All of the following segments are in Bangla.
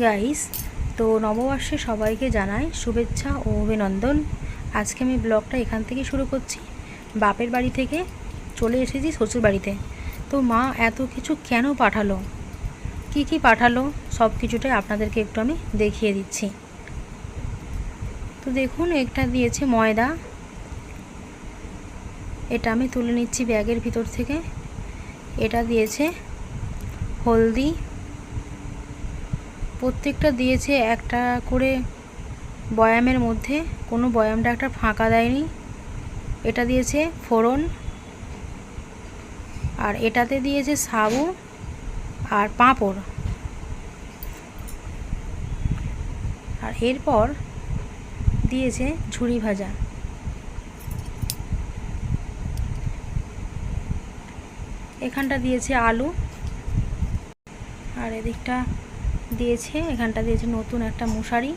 গাইস, তো নববর্ষে সবাইকে জানাই শুভেচ্ছা ও অভিনন্দন। আজকে আমি ব্লগটা এখান থেকে শুরু করছি। বাপের বাড়ি থেকে চলে এসেছি শ্বশুর বাড়িতে। তো মা এত কিছু কেন পাঠালো, কি পাঠালো, সব কিছুটাই আপনাদেরকে একটু আমি দেখিয়ে দিচ্ছি। তো দেখুন, একটা দিয়েছে ময়দা, এটা আমি তুলে নিচ্ছি ব্যাগের ভিতর থেকে। এটা দিয়েছে হলদি, প্রত্যেকটা দিয়েছে একটা করে বয়ামের মধ্যে, কোনো বয়ামটা একটা ফাঁকা দেয়নি। এটা দিয়েছে ফোড়ন, আর এটাতে দিয়েছে সাবু আর পাঁপড়। আর এরপর দিয়েছে ঝুরি ভাজা। এখানটা দিয়েছে আলু, আর এদিকটা দিয়েছে, এখানটা দিয়েছে নতুন একটা মশারি।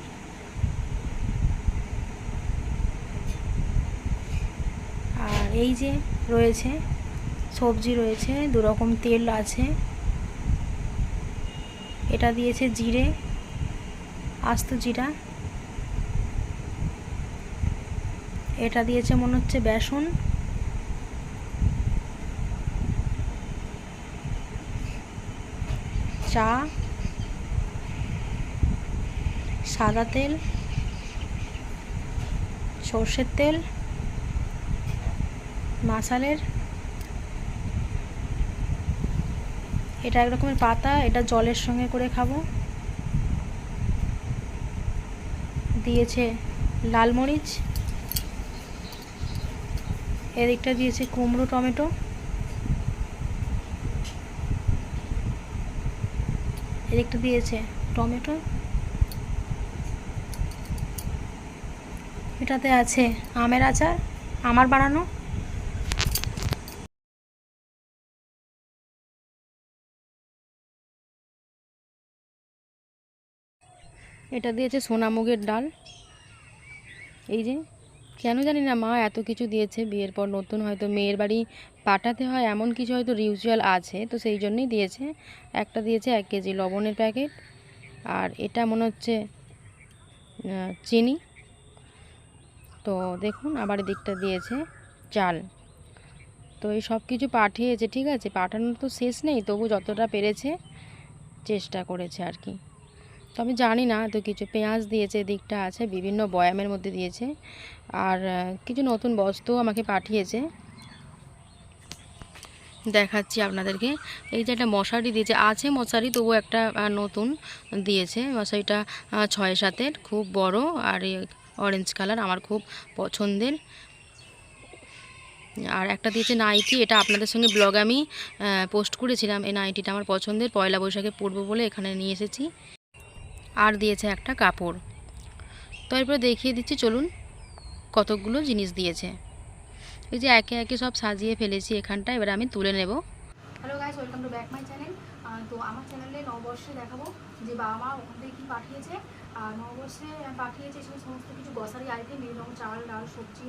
আর এই যে রয়েছে সবজি, রয়েছে 2 রকম তেল আছে। এটা দিয়েছে জিরে, আস্ত জিরা। এটা দিয়েছে মনে হচ্ছে বেসন। চা, সাদা তেল, সর্ষের তেল, মাসালের। এটা এক রকমের পাতা, এটা জলের সঙ্গে করে খাবো। দিয়েছে লাল মরিচ, এদিকটা দিয়েছে কুমড়ো টমেটো, এদিকটা দিয়েছে টমেটো। এটাতে আছে আমের আচার, আমার বানানো। এটা দিয়েছে সোনামুগের ডাল। এই যে, কেন জানি না মা এত কিছু দিয়েছে। বিয়ের পর নতুন হয়তো মেয়ের বাড়ি পাঠাতে হয়, এমন কিছু হয়তো রিচুয়াল আছে, তো সেই জন্যই দিয়েছে। একটা দিয়েছে 1 কেজি লবণের প্যাকেট, আর এটা মনে হচ্ছে চিনি। তো দেখুন, আবার এদিকটা দিয়েছে চাল। তো এই সব কিছু পাঠিয়েছে, ঠিক আছে, পাঠানোর তো শেষ নেই, তবু যতটা পেরেছে চেষ্টা করেছে আর কি। তো আমি জানি না তো কিছু। পেঁয়াজ দিয়েছে, দিকটা আছে বিভিন্ন বয়ামের মধ্যে দিয়েছে। আর কিছু নতুন বস্তু আমাকে পাঠিয়েছে, দেখাচ্ছি আপনাদেরকে। এই যে একটা মশারি দিয়েছে, আছে মশারি, তবু একটা নতুন দিয়েছে। মশারিটা 6-7-এর, খুব বড়, আর অরেঞ্জ কালার, আমার খুব পছন্দের। আর একটা দিয়েছে নাইটি, এটা আপনাদের সঙ্গে ব্লগ আমি পোস্ট করেছিলাম। এই নাইটিটা আমার পছন্দের, পয়লা বৈশাখে পরবো বলে এখানে নিয়ে এসেছি। আর দিয়েছে একটা কাপড়। তো এরপরে দেখিয়ে দিচ্ছি, চলুন কতগুলো জিনিস দিয়েছে। এই যে একে একে সব সাজিয়ে ফেলেছি এখানটা, এবার আমি তুলে নেব। Hello guys, welcome to back my channel. তো আমার চ্যানেলে নববর্ষে দেখাবো যে বাবা মা ওখান থেকে কী পাঠিয়েছে। আর নববর্ষে পাঠিয়েছে সমস্ত কিছু গ্রসারি আইটেম, বিভিন্ন চাল ডাল সবজি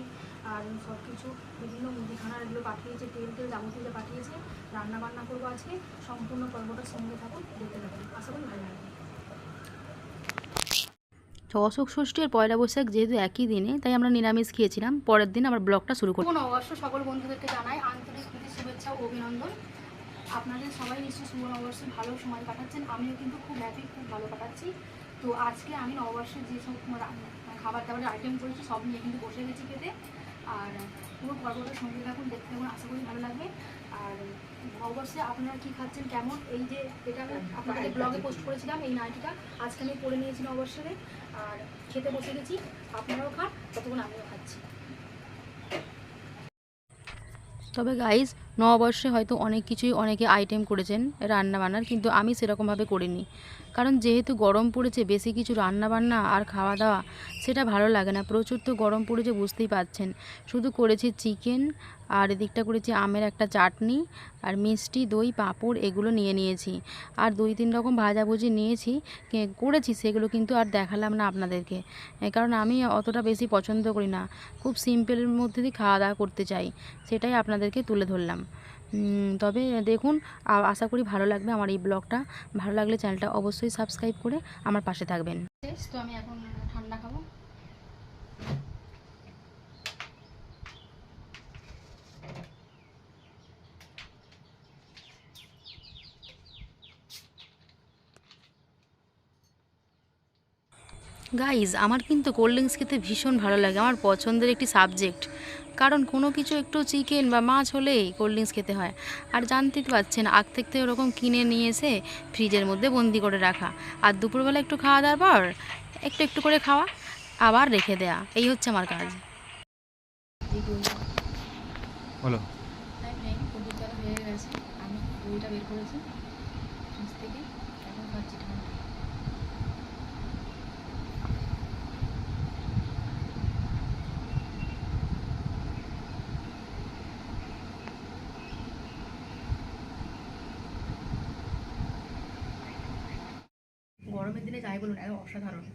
আর সব কিছু, বিভিন্ন মুদিখানার এগুলো পাঠিয়েছে, তেল যাবতীয় পাঠিয়েছে। রান্না বান্না করবো আজকে, সম্পূর্ণ পর্বটার সঙ্গে থাকুন, দেখতে থাকুন, আশা করি ভালো লাগবে। তো অশোক ষষ্ঠী আর পয়লা বৈশাখ যেহেতু একই দিনে, তাই আমরা নিরামিষ খেয়েছিলাম। পরের দিন আবার ব্লগটা শুরু করি। নববর্ষ সকল বন্ধুদেরকে জানাই আন্তরিক প্রীতি, শুভেচ্ছা ও অভিনন্দন। আপনাদের সবাই নিশ্চয়ই শুভ নববর্ষে ভালো সময় কাটাচ্ছেন, আমিও কিন্তু খুব হ্যাপি, খুব ভালো কাটাচ্ছি। তো আজকে আমি নববর্ষের যেসব খাবার দাবারের আইটেম করেছি সব নিয়ে কিন্তু বসে গেছি খেতে। আর পুরো পর্বটার সঙ্গে থাকুন, দেখতে থাকুন, আশা করি ভালো লাগবে। আর নববর্ষে আপনারা কী খাচ্ছেন, কেমন, এই যে এটা আমি আপনাদের ব্লগে পোস্ট করেছিলাম, এই নাইটিটা আজকে আমি পরে নিয়েছি নববর্ষে। আর খেতে বসে গেছি, আপনারাও খান, ততক্ষণ আমিও খাচ্ছি। তবে গাইজ, নববর্ষে হয়তো অনেক কিছুই অনেকে আইটেম করেছেন রান্না বান্নার, কিন্তু আমি সেরকমভাবে করিনি। কারণ যেহেতু গরম পড়েছে, বেশি কিছু রান্না বান্না আর খাওয়া দাওয়া সেটা ভালো লাগে না। প্রচুর তো গরম পড়েছে, বুঝতেই পাচ্ছেন। শুধু করেছি চিকেন, আর এদিকটা করেছি আমের একটা চাটনি, আর মিষ্টি দই পাঁপড় এগুলো নিয়েছি। আর 2-3 রকম ভাজাভুজি নিয়েছি, করেছি সেগুলো কিন্তু আর দেখালাম না আপনাদেরকে, কারণ আমি অতটা বেশি পছন্দ করি না। খুব সিম্পলের মধ্যে দিয়ে খাওয়া দাওয়া করতে চাই, সেটাই আপনাদেরকে তুলে ধরলাম। তবে দেখুন, আশা করি ভালো লাগবে আমার এই ব্লগটা। ভালো লাগলে চ্যানেলটা অবশ্যই সাবস্ক্রাইব করে আমার পাশে থাকবেন। তো আমি এখন ঠান্ডা খাবো। গাইজ, আমার কিন্তু কোল্ড ড্রিঙ্কস খেতে ভীষণ ভালো লাগে, আমার পছন্দের একটি সাবজেক্ট। কারণ কোনো কিছু একটু চিকেন বা মাছ হলেই কোল্ড ড্রিঙ্কস খেতে হয়। আর জানতেই তো পারছেন, আগ থেকে তো ওরকম কিনে নিয়ে এসে ফ্রিজের মধ্যে বন্দি করে রাখা, আর দুপুরবেলা একটু খাওয়া দাওয়ার পর একটু একটু করে খাওয়া, আবার রেখে দেয়া, এই হচ্ছে আমার কাজ। বলো। হয়ে গেছে, আমি দইটা বের করেছি ফ্রিজ থেকে, এখন খাচ্ছি ঠান্ডা। গরমের দিনে যাই বলুন, এত অসাধারণ।